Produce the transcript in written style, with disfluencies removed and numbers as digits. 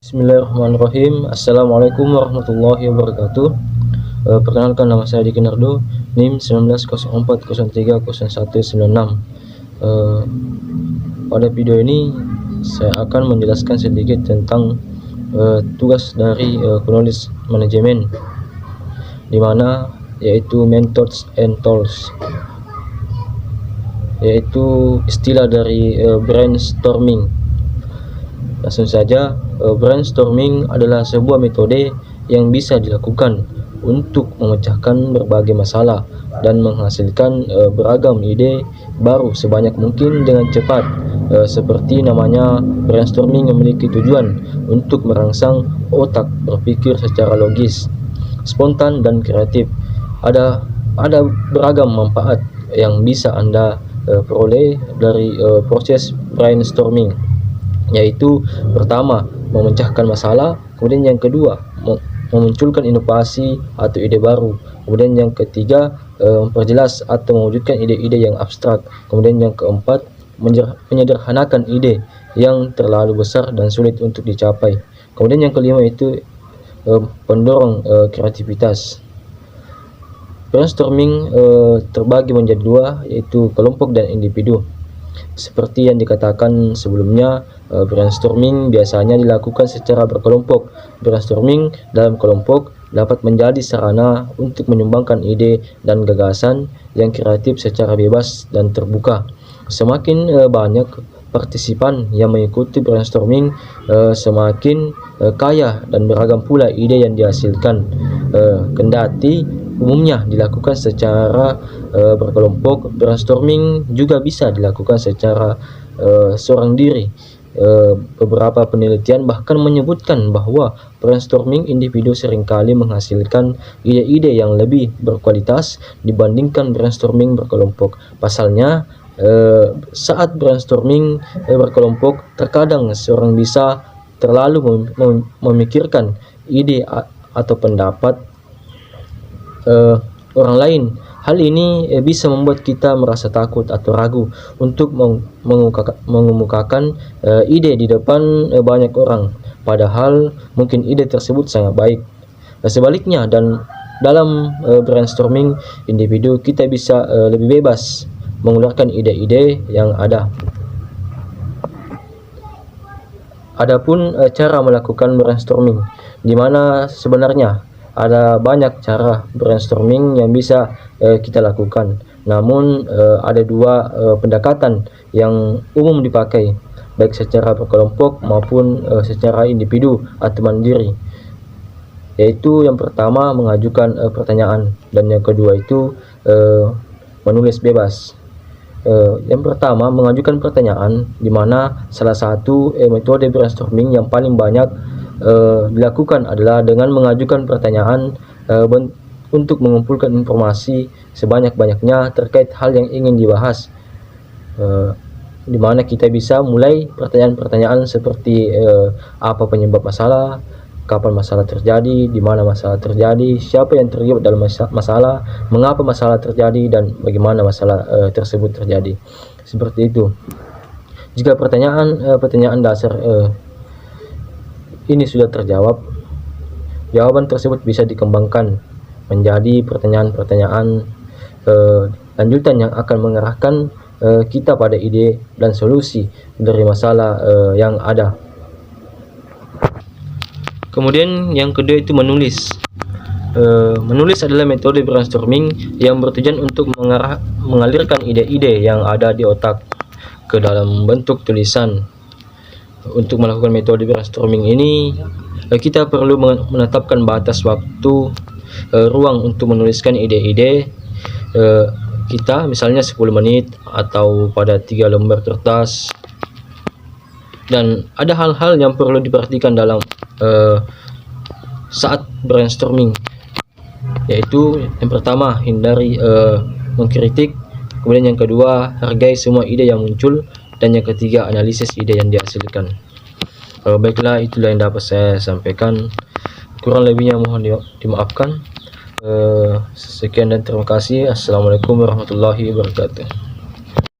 Bismillahirrahmanirrahim. Assalamualaikum warahmatullahi wabarakatuh. Perkenalkan, nama saya Diki Nardo, NIM 1904030196. Pada video ini saya akan menjelaskan sedikit tentang tugas dari penulis manajemen, dimana yaitu methods and tools, yaitu istilah dari brainstorming. Langsung saja, brainstorming adalah sebuah metode yang bisa dilakukan untuk memecahkan berbagai masalah dan menghasilkan beragam ide baru sebanyak mungkin dengan cepat. Seperti namanya, brainstorming memiliki tujuan untuk merangsang otak berpikir secara logis, spontan dan kreatif. Ada beragam manfaat yang bisa Anda peroleh dari proses brainstorming, yaitu pertama, memecahkan masalah, kemudian yang kedua, memunculkan inovasi atau ide baru, kemudian yang ketiga, memperjelas atau mewujudkan ide-ide yang abstrak, kemudian yang keempat, menyederhanakan ide yang terlalu besar dan sulit untuk dicapai, kemudian yang kelima itu pendorong kreativitas. Brainstorming terbagi menjadi dua, yaitu kelompok dan individu. Seperti yang dikatakan sebelumnya, brainstorming biasanya dilakukan secara berkelompok. Brainstorming dalam kelompok dapat menjadi sarana untuk menyumbangkan ide dan gagasan yang kreatif secara bebas dan terbuka. Semakin banyak partisipan yang mengikuti brainstorming, semakin kaya dan beragam pula ide yang dihasilkan. Kendati umumnya dilakukan secara berkelompok, brainstorming juga bisa dilakukan secara seorang diri. Beberapa penelitian bahkan menyebutkan bahwa brainstorming individu seringkali menghasilkan ide-ide yang lebih berkualitas dibandingkan brainstorming berkelompok. Pasalnya, saat brainstorming berkelompok, terkadang seorang bisa terlalu memikirkan ide atau pendapat orang lain. Hal ini bisa membuat kita merasa takut atau ragu untuk mengemukakan ide di depan banyak orang, padahal mungkin ide tersebut sangat baik. Sebaliknya, dan dalam brainstorming individu, kita bisa lebih bebas mengeluarkan ide-ide yang ada. Adapun cara melakukan brainstorming, di mana sebenarnya ada banyak cara brainstorming yang bisa kita lakukan. Namun ada dua pendekatan yang umum dipakai, baik secara berkelompok maupun secara individu atau mandiri. Yaitu yang pertama, mengajukan pertanyaan, dan yang kedua itu menulis bebas. Yang pertama, mengajukan pertanyaan, di mana salah satu metode brainstorming yang paling banyak dilakukan adalah dengan mengajukan pertanyaan untuk mengumpulkan informasi sebanyak-banyaknya terkait hal yang ingin dibahas, di mana kita bisa mulai pertanyaan-pertanyaan seperti apa penyebab masalah, kapan masalah terjadi, di mana masalah terjadi, siapa yang terlibat dalam masalah, mengapa masalah terjadi, dan bagaimana masalah tersebut terjadi. Seperti itu. Jika pertanyaan dasar ini sudah terjawab, jawaban tersebut bisa dikembangkan menjadi pertanyaan-pertanyaan lanjutan yang akan mengarahkan kita pada ide dan solusi dari masalah yang ada. Kemudian yang kedua itu menulis. Menulis adalah metode brainstorming yang bertujuan untuk mengalirkan ide-ide yang ada di otak ke dalam bentuk tulisan. Untuk melakukan metode brainstorming ini, kita perlu menetapkan batas waktu, ruang untuk menuliskan ide-ide kita, misalnya 10 menit atau pada 3 lembar kertas. Dan ada hal-hal yang perlu diperhatikan dalam saat brainstorming, yaitu yang pertama, hindari mengkritik, kemudian yang kedua, hargai semua ide yang muncul, dan yang ketiga, analisis ide yang dihasilkan. Baiklah, itulah yang dapat saya sampaikan. Kurang lebihnya mohon dimaafkan. Sekian dan terima kasih. Assalamualaikum warahmatullahi wabarakatuh.